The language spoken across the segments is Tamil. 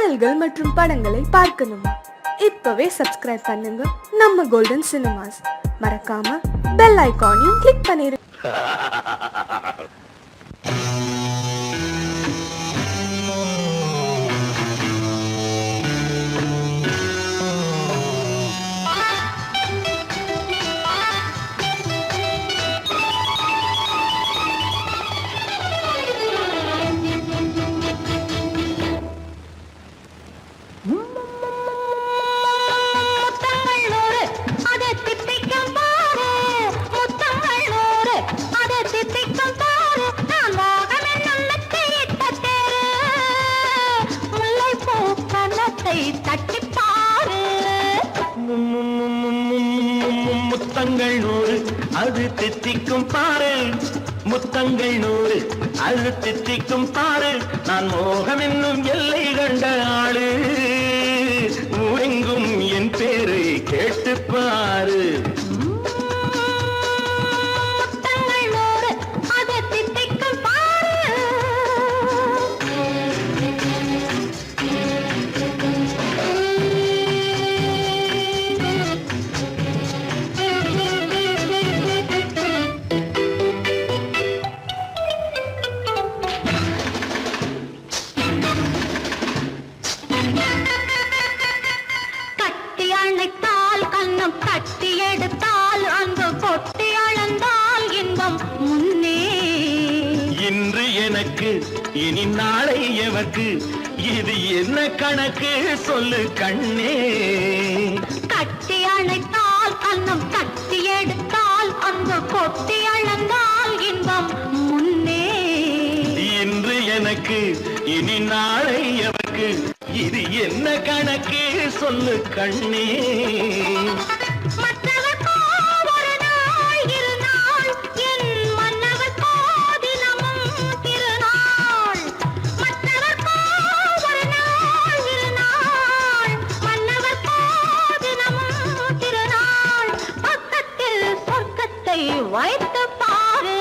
பாடல்கள் மற்றும் படங்களை பார்க்கணுமா? இப்பவே சப்ஸ்கிரைப் பண்ணுங்க நம்ம கோல்டன் சினிமாஸ். மறக்காம பெல் ஐகானையும் கிளிக் பண்ணிருங்க. முத்தங்கள் நூறு அது தித்திக்கும் பாரு, முத்தங்கள் நூறு அது தித்திக்கும் பாரு. நான் மோகம் என்னும் எல்லை கண்ட ஆளு, ஊரெங்கும் என் பேரை கேட்டு பாரு. கட்டி எடுத்தால் அந்த கொட்டி அளந்தால் இன்பம் முன்னே. இன்று எனக்கு இனி நாளை எவர்க்கு, இது என்ன கணக்கு சொல்லு கண்ணே. கட்டி அணைத்தால் கண்ணம் கட்டி எடுத்தால் அந்த கொட்டி அளந்தால் இன்பம் முன்னே. இன்று எனக்கு இனி நாளை எவர்க்கு, இது என்ன கணக்கு சொல்லு கண்ணே. வைத்து பாரு.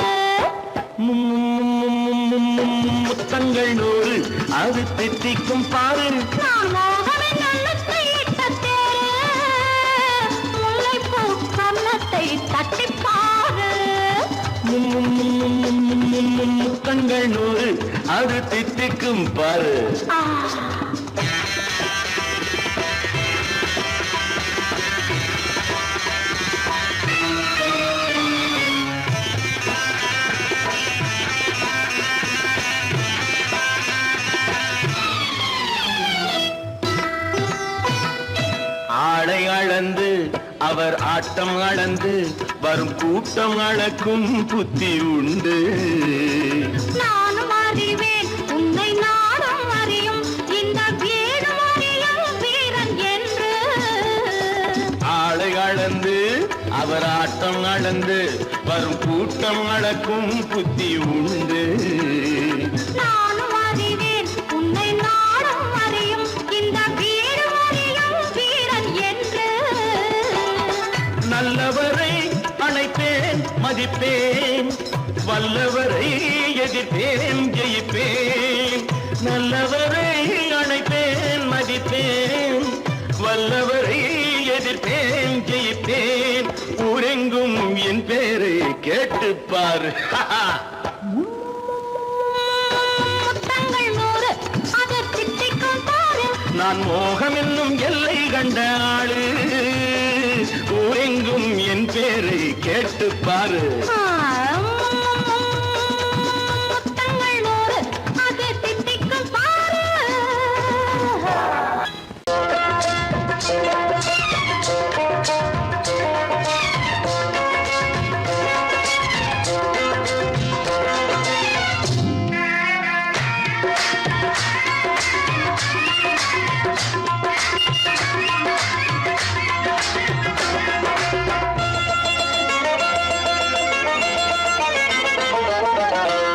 முத்தங்கள் நூறு அது தித்திக்கும் பாரு. நான் மோகமின் நல்லத்தை இட்ட தேரு, முல்லைப்பூ கன்னத்தை தட்டி பாரு. முத்தங்கள் நூறு அது தித்திக்கும் பாரு. ஆளை அளந்து அவர் ஆட்டம் அளந்து வரும் கூட்டம் அளக்கும் புத்தி உண்டு. நானும் அறிவேன் உன்னை நானும் அறியும் இந்த வீடும் அறியும் வீரன் என்று. ஆளை அளந்து அவர் ஆட்டம் அளந்து வரும் கூட்டம் அளக்கும் புத்தி உண்டு. நானும் அறிவேன் உன்னை நானும் அறியும் இந்த வீடும் அறியும் வீரன் என்று. நல்லவரை அணைப்பேன் மதிப்பேன், வல்லவரை எதிர்ப்பேன் ஜெயிப்பேன். நல்லவரை அணைப்பேன் மதிப்பேன், வல்லவரை எதிர்ப்பேன் ஜெயிப்பேன். ஊரெங்கும் என் பேரை கேட்டுப்பார். முத்தங்கள் நூறு அது தித்திக்கும் பாரு. நான் மோகம் என்னும் எல்லை கண்ட ஆளு, ஊரெங்கும் என் பேரை கேட்டுப்பாரு. முத்தங்கள் நூறு அது தித்திக்கும் பாரு.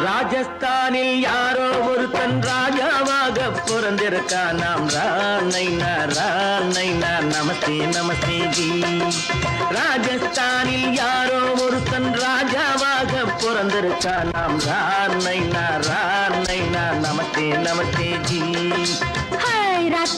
ராஜஸ்தானில் யாரோ ஒருத்தன் ராஜாவாக பிறந்திருக்கான். நாம் ராணைனா ராணைனா நமஸ்தே நமஸ்தே ஜி. ராஜஸ்தானில் யாரோ ஒருத்தன் ராஜாவாக பிறந்திருக்கான். நாம் ராணைனா ராணைனா நமஸ்தே நமஸ்தே ஜி. ராஜ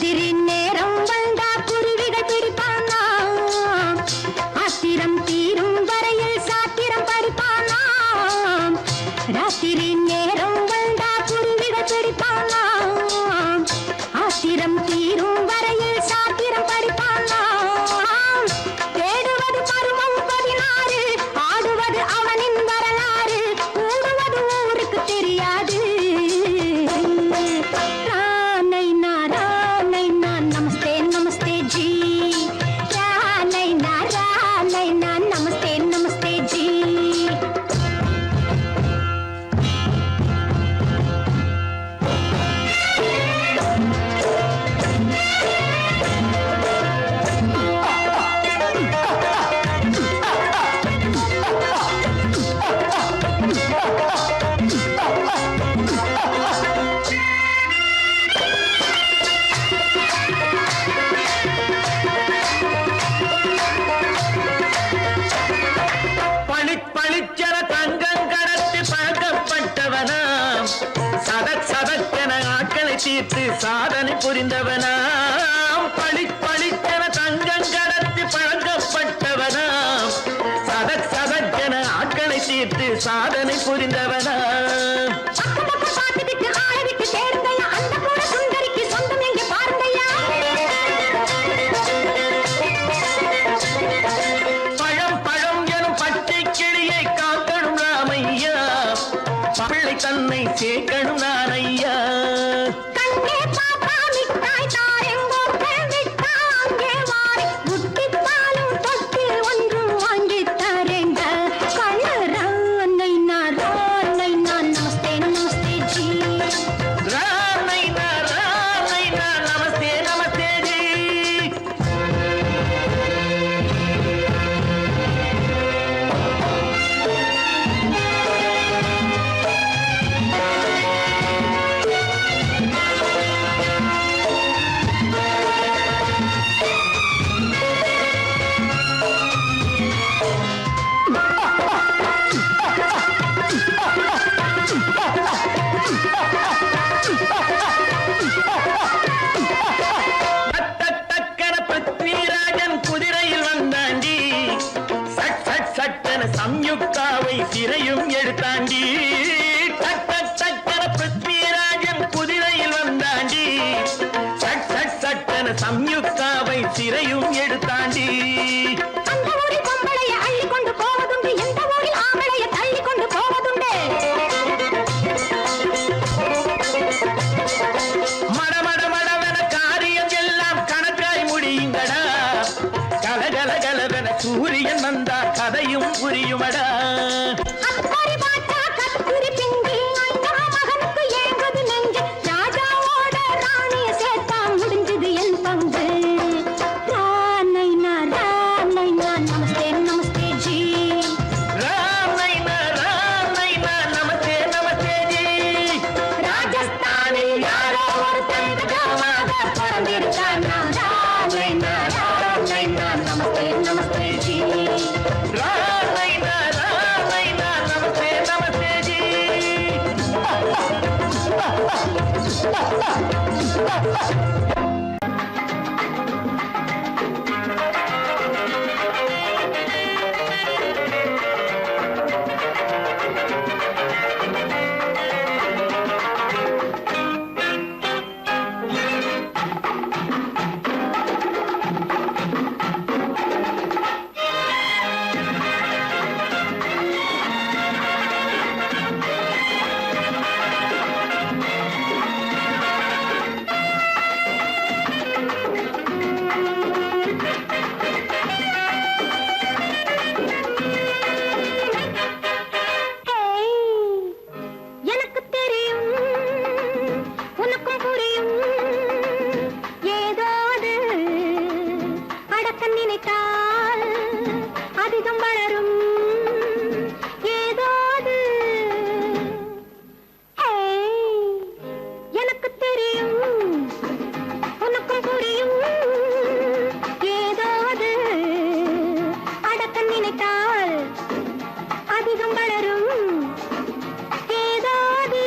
சாதனை புரிந்தவனாம் பளிப்பளித்தன தங்கம் கடத்தி பழக்கப்பட்டவனாம் சதக் சதக்கென ஆட்களை தீர்த்து சாதனை புரிந்தவனாம் பார்த்துக்கிட்டு ஆளை விட்டு தேடுங்கய்யா அந்த கூட சுந்தரிக்கு சொந்தம் எங்க பாருங்கய்யா பழம் பழம் எனும் பச்சை கிளியை காக்கணும் ராமையா பிள்ளை தன்னை சேர்க்கணும் நான் ஐயா கண்ணே பாப்பா மிட்டாய் தாரெங்கோ விட்டா அங்கே வாரி முட்டித்தாலும் தொட்டு ஒன்று வாங்கி தரேங்க கண்ணு ரானை நான் நமஸ்தே நமஸ்தே ஜி ராமைனா நமஸ்தே நமஸ்தே ஜி டக்கன பிருத்விராஜன் குதிரையில் வந்தாண்டி சட் சட் சட்டன சம்யுக்தாவை சிறையும் எடுத்தாண்டி டக்கன பிருத்விராஜன் குதிரையில் வந்தாண்டி சட் சட் சட்டன சம்யுக்தாவை சிறையும் எடுத்தாண்டி அந்த ஊரில் பொம்பளைய அள்ளி கொண்டு போவதுண்டு எந்த ஊரில் ஆம்பளைய தள்ளி கொண்டு போவதுண்டு மடமடமடவென காரியம் எல்லாம் கணக்காய் முடியுங்கடா கலகலகலவென சூரியன் வந்தா கதையும் புரியுமடா அத்தாரி பாட்டா கத்திரி பிங்கி ஐயா மகனுக்கு ஏங்குது நெஞ்சு ராஜாவோட ராணிய சேர்த்தா முடிஞ்சது என் பங்கு ரானைனா நமஸ்தே நமஸ்தே ஜி ராமைனா நமஸ்தே நமஸ்தே ஜி ராஜஸ்தானில் யாரோ ஒருத்தன் ராமாக பிறந்திருக்கானா ரானைனா நமஸ்தே நமஸ்தே ஜி ராமைனா நமஸ்தே நமஸ்தே ஜி எனக்கு தெரியும் உனக்கும் புரியும் ஏதோ அது அடக்க நினைத்தால் அதிகம் வளரும் ஏதோ அது எனக்கு தெரியும் உனக்கும் புரியும் ஏதோ அது அடக்க நினைத்தால் அதிகம் வளரும் ஏதாவது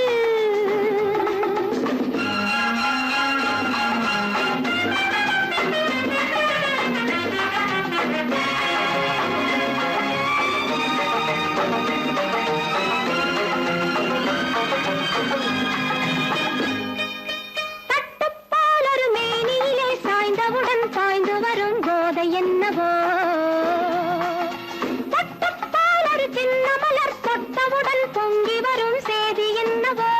தட்டுப்பாலொரு மேனியிலே சாய்ந்தவுடன் பாய்ந்து வரும் போதை என்னவோ தட்டுப்பாலொரு சின்ன மலர் தொட்டவுடன் பொங்கி வரும் செய்தி என்னவோ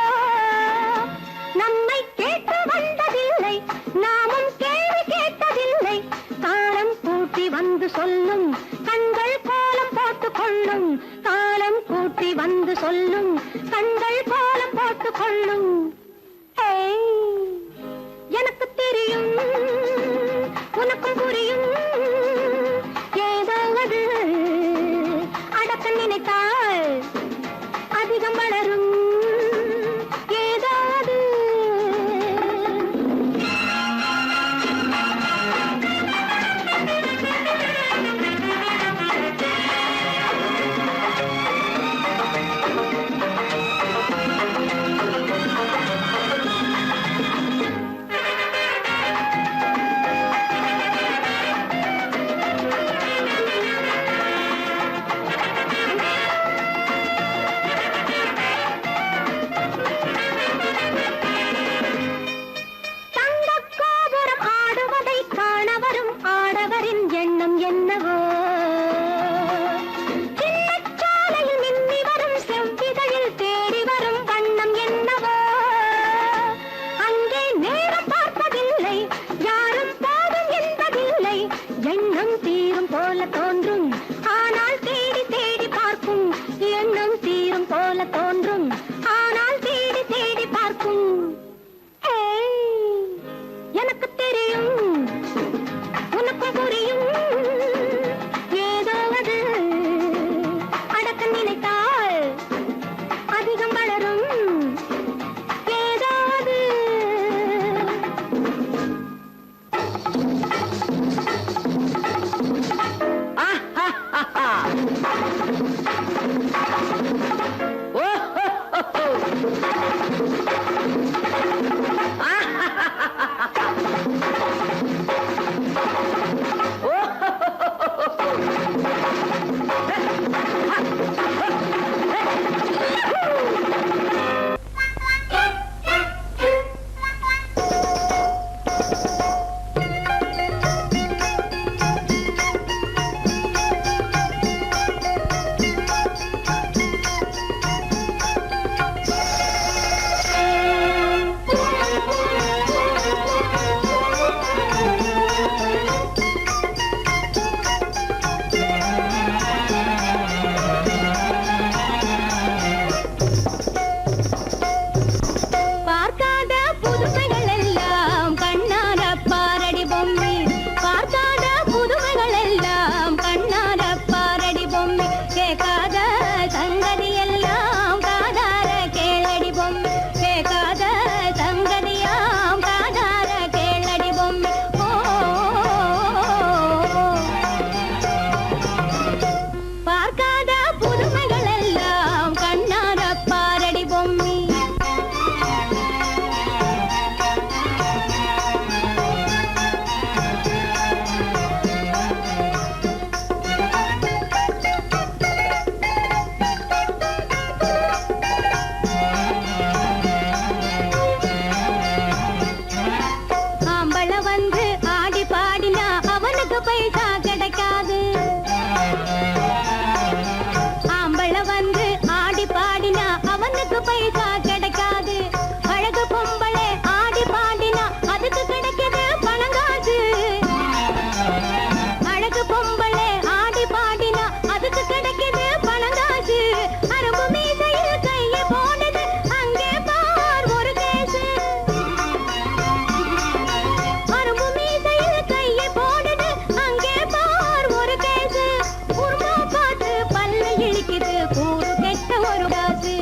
நம்மை கேட்டு வந்ததில்லை நாமும் கேள்வி கேட்டதில்லை காலம் கூட்டி வந்து சொல்லும் கண்கள் கோலம் போட்டுக் கொள்ளும் காலம் கூட்டி வந்து சொல்லும் கண்கள் கோலம் போட்டுக் கொள்ளும் எனக்கு தெரியும் உனக்கும் புரியும் ஏதோ அது அடக்க நினைத்தால் அதிகம் வளரும் ஏதாவது ஆடவரின் எண்ணம் என்னவோ சின்னச்சாலையில் மின்னி வரும் செவ்விதழில் தேடி வரும் வண்ணம் என்னவோ அங்கே நேரம் பார்ப்பதில்லை யாரும் போதும் என்பதில்லை எண்ணம் தீரும் போல தோன்றும் ஆனால் தேடி தேடி பார்க்கும் எண்ணம் தீரும் போல தோன்றும் ஆனால் தேடி தேடி பார்க்கும் எனக்கு தெரியும் உனக்கு புரியும் ஏதோ அது அடக்க நினைத்தால் அதிகம் வளரும் ஏதோ அது பார்க்காத புதுமைகள் எல்லாம் கண்ணார பாரடி பொம்மி பார்க்காத புதுமைகள் எல்லாம் கண்ணார பாரடி பொம்மி கேட்காத சங்கதி எல்லாம் காதார கேளடி பொம்மி கேட்காத சங்கதியாம் காதார கேளடி பொம்மி பார்க்காத புதுமைகள் எல்லாம் கண்ணார பாரடி பொம்மி ஆம்பள வந்து ஆடி பாடினா அவனுக்கு பைசா கிடைக்காது ஆம்பள வந்து ஆடி பாடினா அவனுக்கு பைசா கிடைக்காது அழகு பொம்பளை ஆடி பாடினா அதுக்கு கிடைக்குது பணங்காசு அழகு பொம்பளை ஆடி பாடினா அதுக்கு கிடைக்குது பணங்காசு அரும்பு மீசையில் கையை போடுது அங்கே பார் ஒரு கேசு அரும்பு மீசையில் கையை போடுது அங்கே பார் ஒரு கேசு உருமா பார்த்து பல்ல இழிக்குது கூறு கெட்ட ஒரு காசு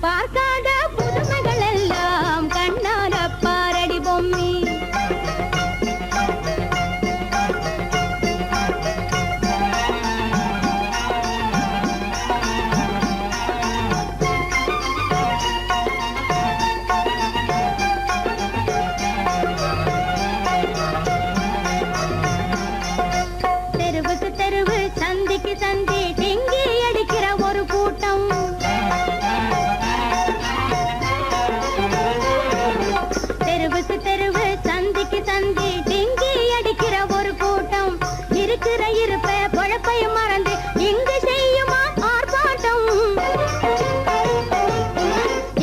பார்க்காத புதுமைகள் எல்லாம் கண்ணார பாரடி பொம்மி தெருவுக்கு தெருவு சந்திக்கு சந்தி டிங்கி அடிக்கிற ஒரு கூட்டம் தெருவுக்கு தெருவு சந்திக்கு சந்தி டிங்கி அடிக்கிற ஒரு கூட்டம் இருக்கிற இருப்ப பொழப்பையும் மறந்து இங்கு செய்யுமா ஆர்ப்பாட்டம்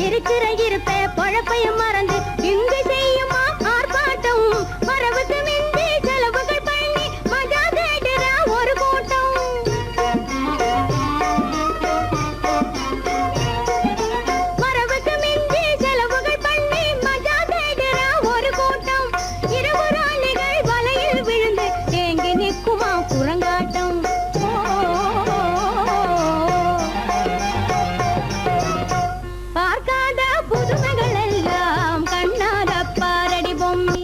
இருக்கிற இருப்ப பொழப்பையும் மறந்து இங்கு செய்யுமா ஆர்ப்பாட்டம் வரவுக்கு மிந்தி செலவுகள் பண்ணி மஜா தேடுற ஒரு கூட்டம் வரவுக்கு மிந்தி செலவுகள் பண்ணி மஜா தேடுற ஒரு கூட்டம் இரவு ராணிகள் வலையில் விழுந்து தேங்கி நிற்குமா குரங்காட்டம் பார்க்காத புதுமைகள் எல்லாம் கண்ணார பாரடி பொம்மி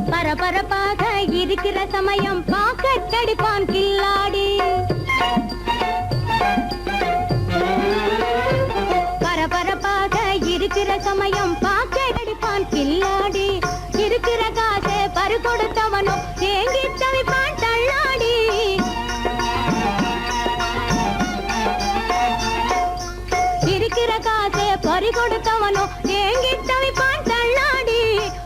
பரபரப்பாக இருக்கிற சமயம் பாக்கெட் அடிப்பான் கில்லாடி. பரபரப்பாக இருக்கிற சமயம் பாக்கெட் அடிப்பான் கில்லாடி. இருக்கிற காசை பறி கொடுத்தவனோ ஏங்கி தவிப்பான் தள்ளாடி. இருக்கிற காசை பறி கொடுத்தவனோ ஏங்கி தவிப்பான் தள்ளாடி.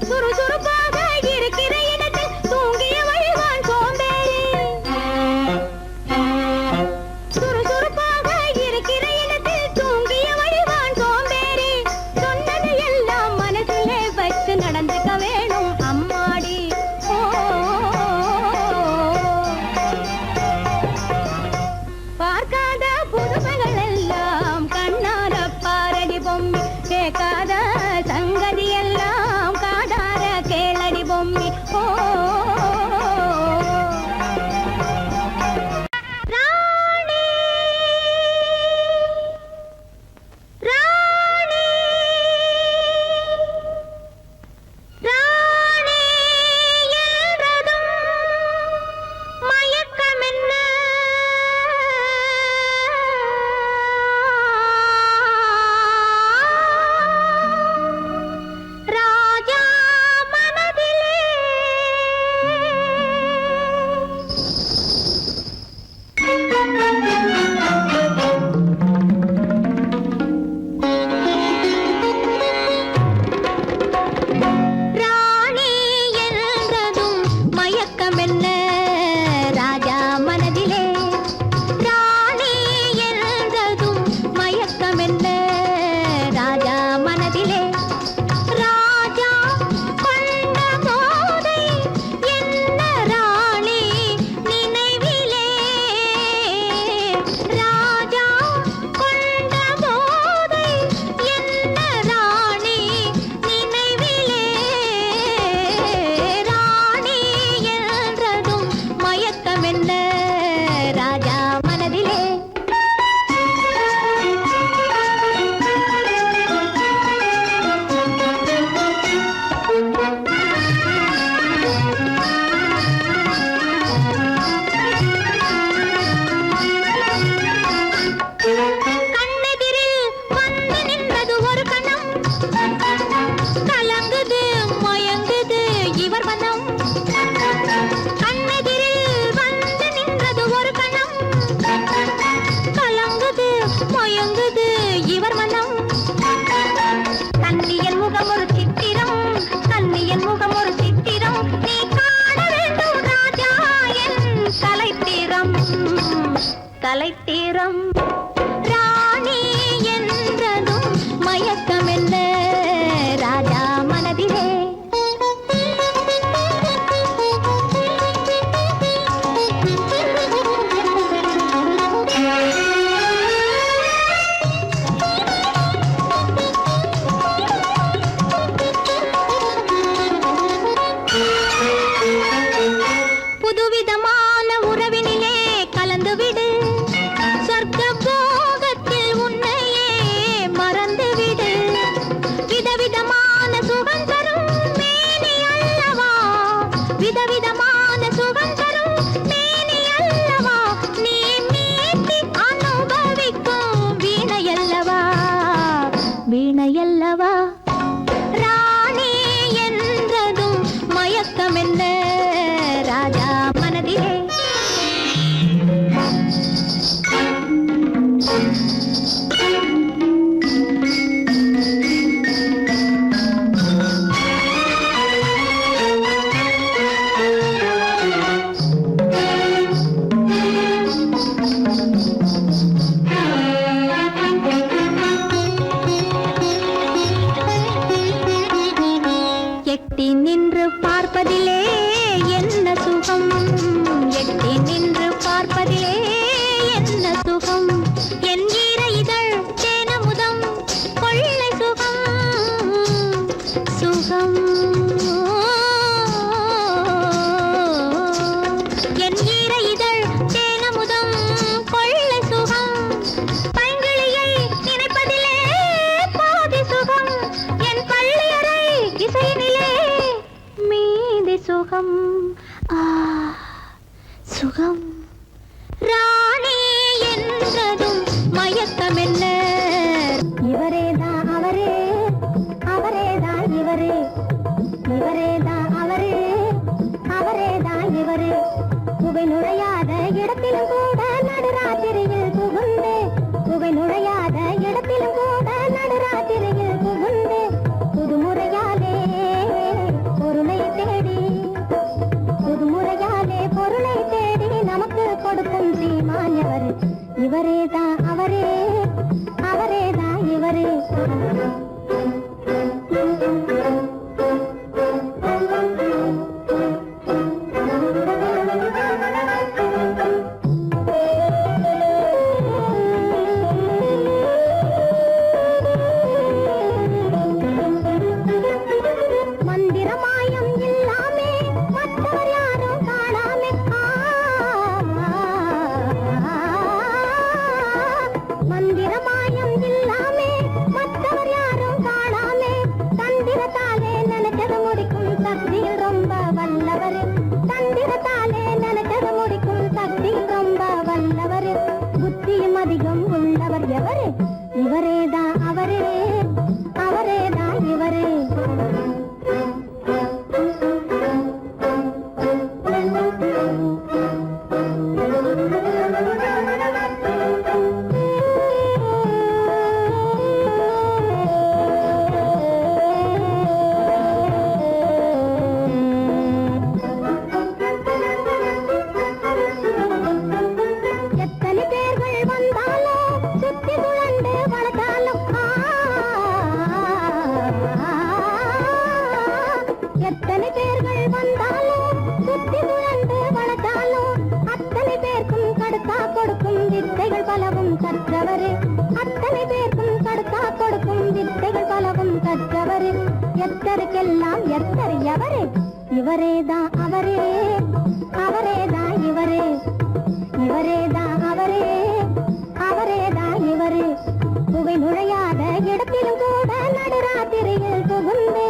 சுறுசுறுப்பாக இருக்கிற இடத்தில் தூங்கிய வழிவான் சோம்பேறி. சுறுசுறுப்பாக இருக்கிற இடத்தில் தூங்கிய வழிவான் சோம்பேறி. சொன்னது எல்லாம் மனசிலே வச்சு நடந்துக்க வேணும் அம்மாடி. பார்க்காத புதுமைகள் எல்லாம் கண்ணார பாரடி பொம்மி. கேட்காத சங்கதி எல்லாம் காதார கேளடி பொம்மி. ராணி ராணி ராணி என்றதும் மயக்கமென்ன. ராஜா மனதிலே ராணி என்றதும் மயக்கமென்ன. ராஜா மனதிலே ராணி என்றதும் மயக்கமென்ன. ராஜா மனதிலே ராஜா கொண்ட போதை என்ன ராணி நினைவிலே. ராஜா கொண்ட போதை என்ன ராணி நினைவிலே. ராணி என்றதும் மயக்கமென்ன. ராஜா மனதிலே கண்ணெதிரில் வந்து நின்றது ஒரு கணம். கலங்குது மயங்குது இவர் மனம். கண்ணெதிரில் வந்து நின்றது ஒரு கணம். கலங்குது மயங்குது இவர் மனம். கண்ணியன் முகம் ஒரு சித்திரம். கண்ணியன் முகம் ஒரு சித்திரம். நீ காண வேண்டும் ராஜா என் கலைத்திரம். கலைத்திரம் ராணி என்றதும் மயக்கமென்ன. ராஜா மனதிலே புதுவிதமான உறவினிலே கலந்துவிடு. சொர்க்க போகத்தில் உன்னையே மறந்துவிடு. விதவிதமான சுகம் தரும் மேனி அல்லவா. விதவிதமான சுகம் தரும் மேனி அல்லவா. நீ மீட்டி அனுபவிக்கும் வீணையல்லவா. வீணையல்லவா. ராணி என்றதும் மயக்கமென்ன. ராஜா மனதிலே எட்டி நின்று பார்ப்பதிலே என்ன சுகம். எட்டி நின்று பார்ப்பதிலே என்ன சுகம். என் ஈர இதழ் தேனமுதம் கொள்ளை சுகம். சுகம் என் ஈர இதழ் தேனமுதம் கொள்ளை சுகம். பைங்கிளியை நினைப்பதிலே பாதி சுகம். என் பள்ளியறை இசையினிலே மீதி சுகம். சுகம் ஆ சுகம் ராணி என்றதும் மயக்கம் என்ன இவரேதான் அவரே அவரேதான் இவரே இவரேதான் அவரே அவரேதான் இவரே புகை நுழையாத இடத்திலும் கூட நடுராத்திரியில் புகுந்து புகை நுழையாத இடத்திலும் கூட நடுராத்திரியில் புகுந்து புதுமுறையாலே பொருளை தேடி புதுமுறையாலே பொருளை தேடி நமக்கு கொடுக்கும் சீமான் எவர் இவரேதான் அவரே அவரேதான் இவரே மந்திரமாயம் இல்லாமே மற்றவர் யாரும் காணாமே மந்திரமாயம் இல்லாமே மற்றவர் யாரும் காணாமே தந்திரத்தாலே நினைச்சது முடிக்கும் சக்தியில் ரொம்ப வல்லவர் தந்திரத்தாலே நினைச்சது முடிக்கும் சக்தியில் ரொம்ப வல்லவர் புத்தியும் அதிகம் உள்ளவர் எவரு இவரேதான் அவரே அவரேதான் இவரே எத்தனை பேர்கள் வந்தாலும் சுத்தி சுழண்டு வளர்த்தாலும் எத்தனை பேர்கள் வந்தாலும் சுத்தி சுழண்டு வளர்த்தாலும் அத்தனை பேருக்கும் கடுத்தா கொடுக்கும் வித்தைகள் பலவும் கற்றவர் அத்தனை பேருக்கும் கடுத்தா கொடுக்கும் வித்தைகள் பலவும் கற்றவர் எத்தருக்கெல்லாம் எத்தர் எவரே இவரேதான் அவரே அவரேதான் இவரே இவரேதான் அவரே அவரேதான் இவரே புகை நுழையாத இடத்திலும் கூட நடுராத்திரியில் புகுந்து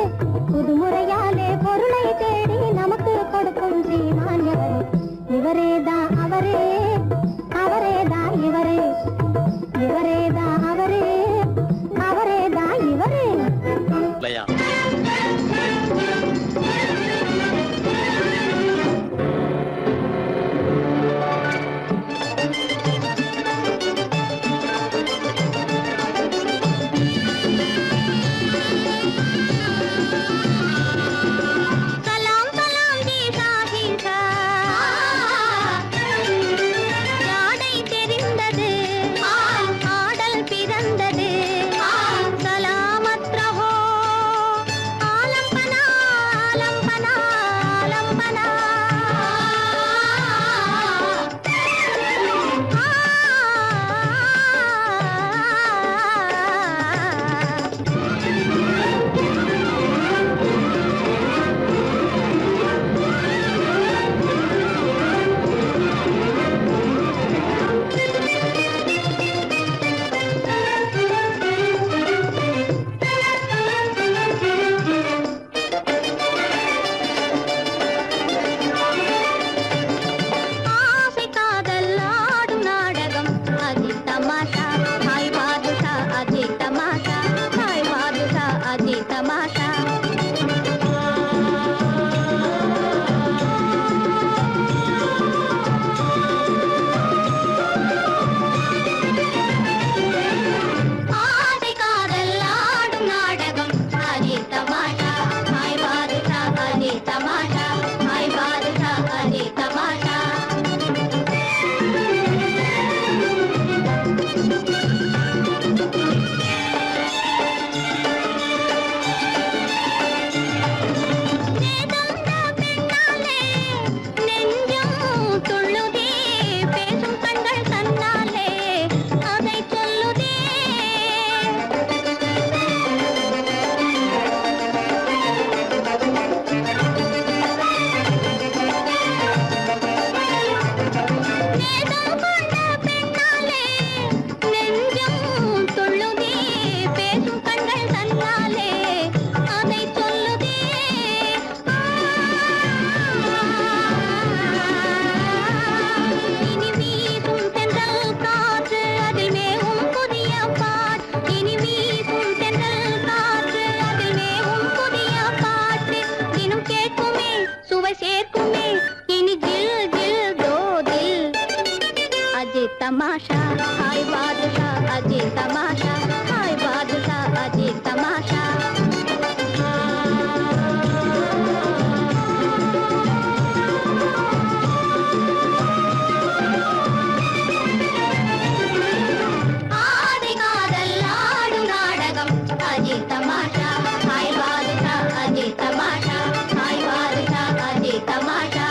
புதுமுறையாலே பொருளை தேடி நமக்கு கொடுக்கும் சீமான் எவர் இவரேதான் அவரே அவரேதான் இவரே இவரேதான் அவரே அவரேதான் இவரே இல்லையா சலாம் சேர்க்குமே இனி ஜில் ஜில் தோதில் अजय तमाशा हाय बादशाह अजय तमाशा हाय बादशाह अजय तमाशा आदि कादल आडु नाटकम अजय तमाशा हाय बादशाह अजय तमाशा हाय बादशाह अजय तमाशा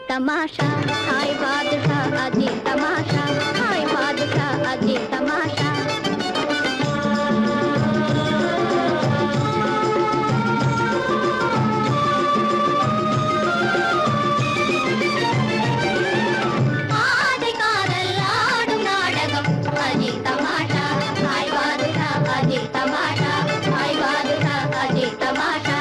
तमाशा हाय बादशाह अजय तमाशा हाय बादशाह अजय तमाशा आदि कादल आडु नाटकम अजय तमाशा हाय बादशाह अजय तमाशा हाय बादशाह अजय तमाशा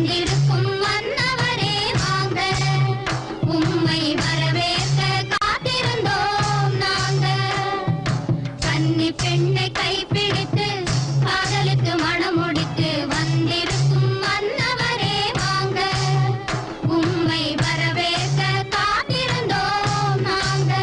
வந்திருக்கும் மன்னவரே வாங்க, உம்மை வரவேற்க காத்திருந்தோம் நாங்க. கன்னி பெண்ணை கைப்பிடித்து காதலுக்கு மணமுடித்து வந்திருக்கும் மன்னவரே வாங்க, உம்மை வரவேற்க காத்திருந்தோம் நாங்க.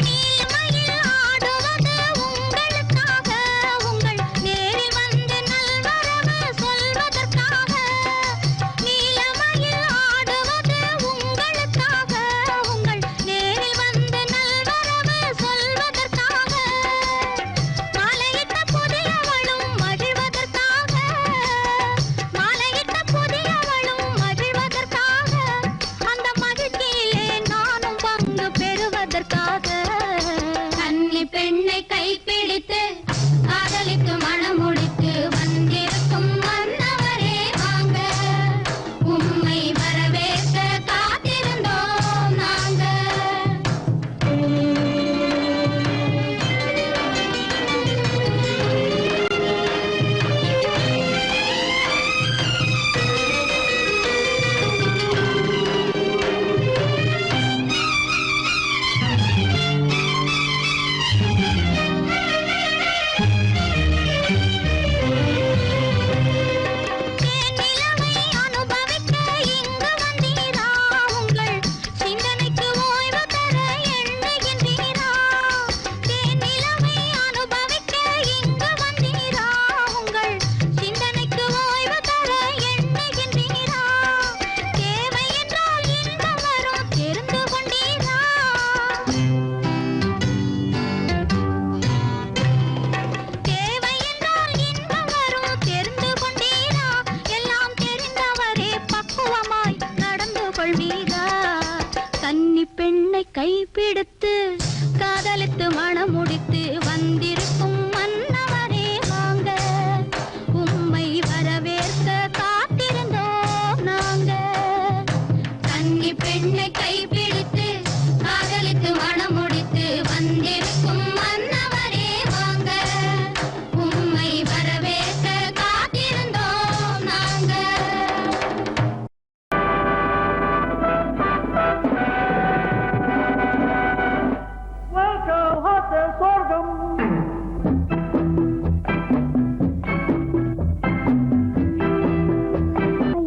நீலமயில் ஆடுவது உங்களுக்காக, உங்கள் நேரில் வந்து நல்வரவு சொல்வதற்காக. நீலமயில் ஆடுவது உங்களுக்காக, உங்கள் நேரில் வந்து நல்வரவு சொல்வதற்காக. மாலையிட்ட புதியவளும் மகிழ்வதற்காக, மாலையிட்ட புதியவளும் மகிழ்வதற்காக. அந்த மகிழ்ச்சியிலே நானும் பங்கு பெறுவதற்காக. கன்னி பெண்ணை கைப்பிடித்து காதலிக்கு மணமுடித்து வந்திருக்கும் மன்னவரே வாங்க, உம்மை வரவேற்க காத்திருந்தோம் நாங்க. தேனிலவை அனுபவிக்க இங்கு வந்தீரா, உங்கள் சிந்தனைக்கு ஓய்வு தர எண்ணுகின்றீரா. தேனிலவை அனுபவிக்க இங்கு வந்தீரா, உங்கள் சிந்தனைக்கு ஓய்வு தர எண்ணுகின்றீரா. தேவை என்றால் இன்பம் வரும் தெரிந்து கொண்டீரா. தேவை என்றால் இன்பம் வரும் தெரிந்து கொண்டீரா. எல்லாம் தெரிந்தவரே பக்குவமாய் நடந்து கொள்வீரா. கன்னி பெண்ணை கைப்பிடித்து காதலித்து மணமுடித்து வந்திருக்கும் மன்னவரே வாங்க, உம்மை வரவேற்க காத்திருந்தோம் நாங்க. கன்னி பெண்ணை கைப்பிடித்து காதலித்து மணமுடித்து வந்திருக்கும் மன்னவரே வாங்க, உம்மை வரவேற்க காத்திருந்தோம் நாங்க.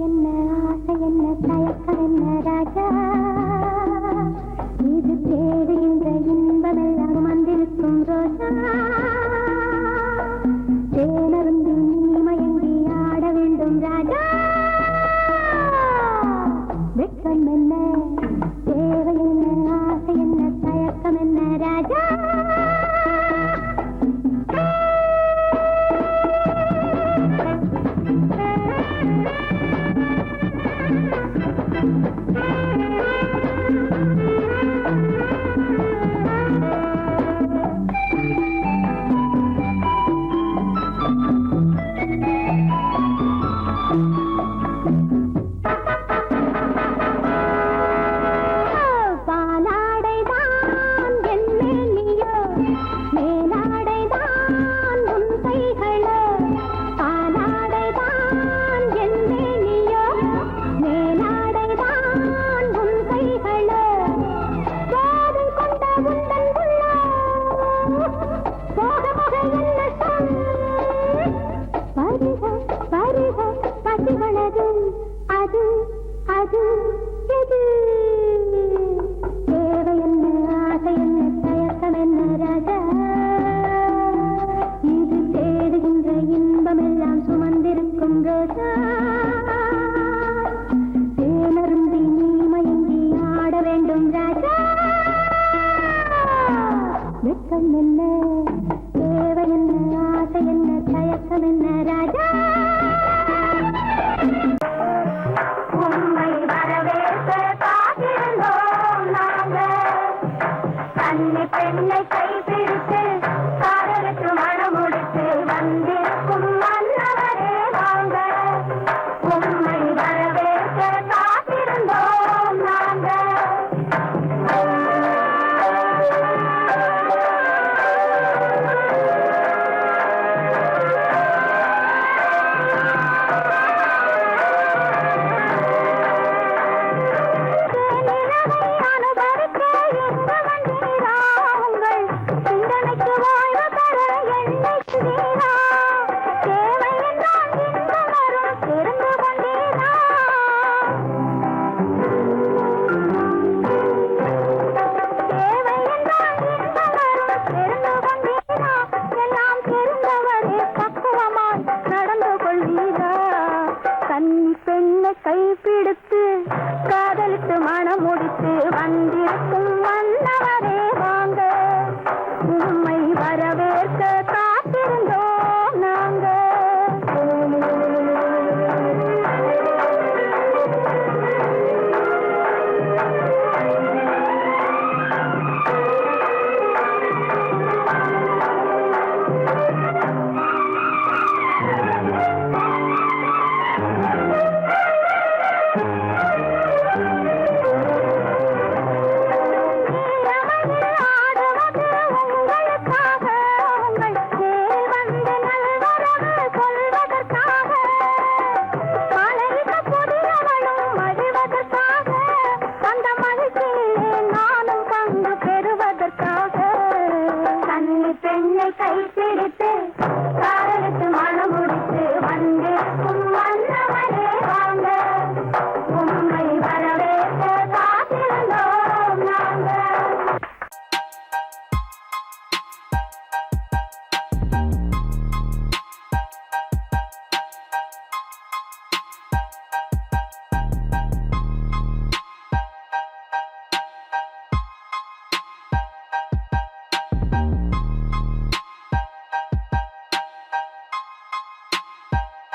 என்ன ஆசை என்ன தயக்கம் என்ன ராஜா, இது தேடுகின்ற இன்பமெல்லாம் வந்திருக்கும் ரோஜா. தேனருந்தி நீ மயங்கி ஆட வேண்டும் ராஜா. வெட்கம் என்ன தேவை என்ன ஆசை என்ன தயக்கம் என்ன ராஜா. பாலாடைதான் என் மேனியோ, மேலாடைதான் உன் கைகளோ. பாலாடைதான் என் மேனியோ, மேலாடைதான் உன் கைகளோ. காதை கொண்ட உந்தன் உள்ளோ, போக போக என்ன சொல். பருக பருக பசிகளது அது அது எது. தேவை என்ன ஆசை என்ன தயக்கம் என்ன ராஜா, இது தேடுகின்ற இன்பமெல்லாம் சுமந்திருக்கும் ரோஜா. தேனருந்தி நீ மயங்கி ஆட வேண்டும் ராஜா. வெட்கம் என்ன தேவை என்ன ஆசை என்ன தயக்கம் என்ன ராஜா. உம்மை வரவேற்க காத்திருந்தோம் நாங்க, கன்னி என்னை கைப்பிடித்து